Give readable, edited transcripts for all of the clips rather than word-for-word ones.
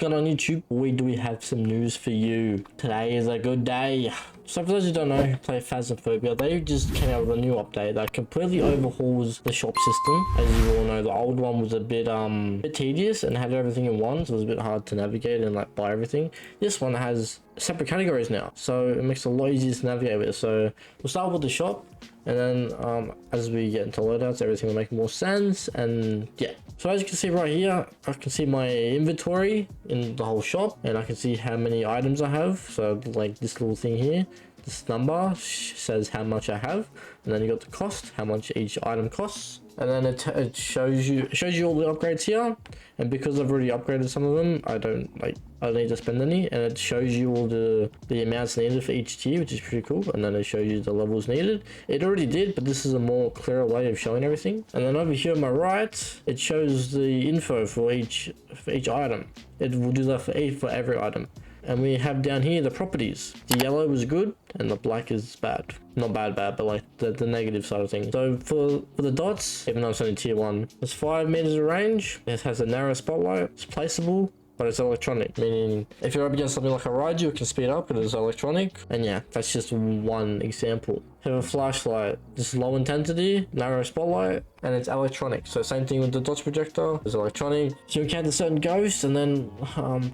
going on YouTube? We have some news for you. Today is a good day. So for those who don't know who play Phasmophobia, they just came out with a new update that completely overhauls the shop system. As you all know, the old one was a bit tedious and had everything in one, so it was a bit hard to navigate and like buy everything. This one has separate categories now, so it makes it a lot easier to navigate with. So we'll start with the shop, and then as we get into loadouts, everything will make more sense. And yeah, so as you can see right here, I can see my inventory in the whole shop, and I can see how many items I have. So like this little thing here, this number says how much I have, and then you got the cost, how much each item costs, and then it shows you all the upgrades here. And because I've already upgraded some of them, I don't need to spend any, and it shows you all the amounts needed for each tier, which is pretty cool. And then it shows you the levels needed. It already did, but this is a more clearer way of showing everything. And then over here on my right, it shows the info for each item. It will do that for every item. And we have down here the properties. The yellow is good and the black is bad. Not bad, but like the negative side of things. So for the dots, even though it's only tier 1, it's 5 meters of range. It has a narrow spotlight. It's placeable, but it's electronic, meaning if you're up against something like a Raiju, it can speed up, but it's electronic. And yeah, that's just one example. Have a flashlight. This is low intensity, narrow spotlight, and it's electronic. So same thing with the dots projector. It's electronic. So you encounter certain ghosts, and then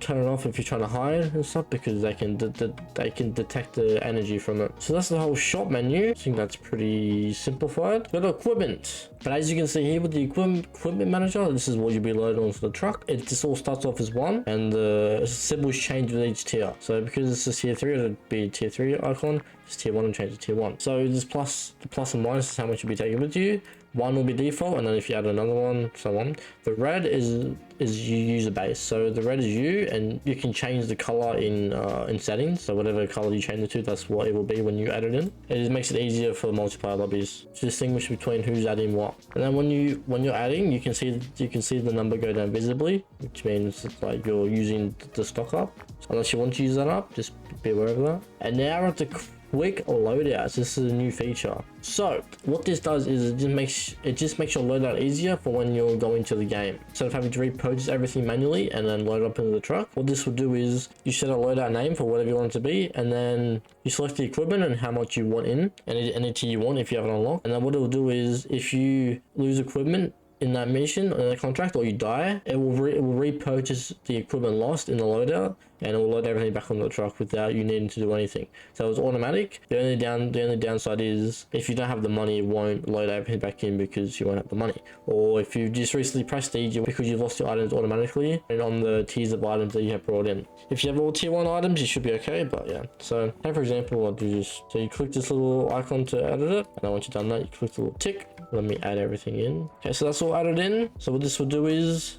turn it off if you're trying to hide and stuff, because they can detect the energy from it. So that's the whole shop menu. I think that's pretty simplified. Got equipment, but as you can see here with the equipment manager, this is what you'll be loading onto the truck. It just all starts off as 1, and the symbols change with each tier. So because this is tier 3, it'll be tier 3 icon. It's tier 1 and change to tier 1. So this the plus and minus is how much you'll be taking with you. 1 will be default, and then if you add another one, so on. The red is you user base. So the red is you, and you can change the color in settings. So whatever color you change it to, that's what it will be when you add it in. It just makes it easier for multiplayer lobbies to distinguish between who's adding what. And then when you're adding, you can see the number go down visibly, which means it's like you're using the stock up. Unless you want to use that up, just be aware of that. And now we're at the quick loadouts. This is a new feature. So what this does is it just makes your loadout easier for when you're going to the game. Instead of having to repurchase everything manually and then load up into the truck, what this will do is you set a loadout name for whatever you want it to be, and then you select the equipment and how much you want in, and any tier you want if you have it unlocked. And then what it will do is if you lose equipment in that mission or in the contract, or you die, it will repurchase the equipment lost in the loadout, and it will load everything back on the truck without you needing to do anything. So it's automatic. The only downside is if you don't have the money, it won't load everything back in because you won't have the money. Or if you just recently prestige because you've lost your items automatically and on the tiers of items that you have brought in. If you have all tier 1 items, you should be okay. But yeah, so for example, I'll do this. So you click this little icon to edit it, and then once you've done that, you click the little tick. Let me add everything in. Okay, so that's all added in. So what this will do is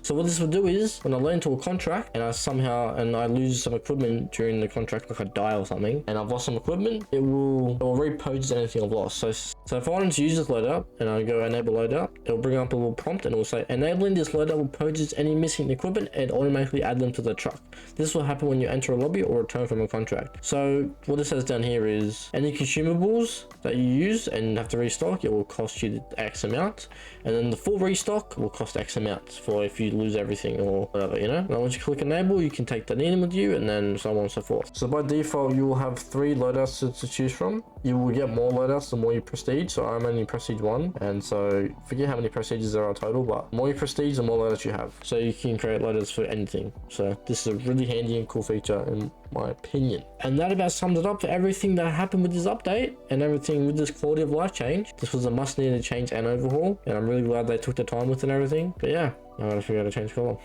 when I land into a contract and I lose some equipment during the contract, like I die or something, and I've lost some equipment, it will repurchase anything I've lost. So if I wanted to use this loadout and I go enable loadout, it'll bring up a little prompt and it will say enabling this loadout will purchase any missing equipment and automatically add them to the truck. This will happen when you enter a lobby or return from a contract. So what this says down here is any consumables that you use and have to restock, it will cost you X amount, and then the full restock will cost X amount for if you lose everything or whatever, you know. And once you click enable, you can take that in with you, and then so on and so forth. So by default, you will have 3 loadouts to choose from. You will get more loadouts the more you prestige. So I'm only prestige 1, and so forget how many prestiges there are total, but the more you prestige, the more loadouts you have. So you can create loadouts for anything. So this is a really handy and cool feature in my opinion. And that about sums it up for everything that happened with this update and everything with this quality of life change. This was a must needed change and overhaul, and I'm really glad they took the time with it and everything. But yeah, I gotta figure out how to change color.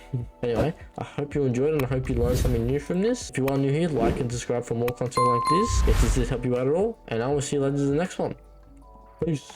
Anyway, I hope you enjoyed it and I hope you learned something new from this. If you are new here, like and subscribe for more content like this if this did help you out at all, and I will see you later in the next one. Peace.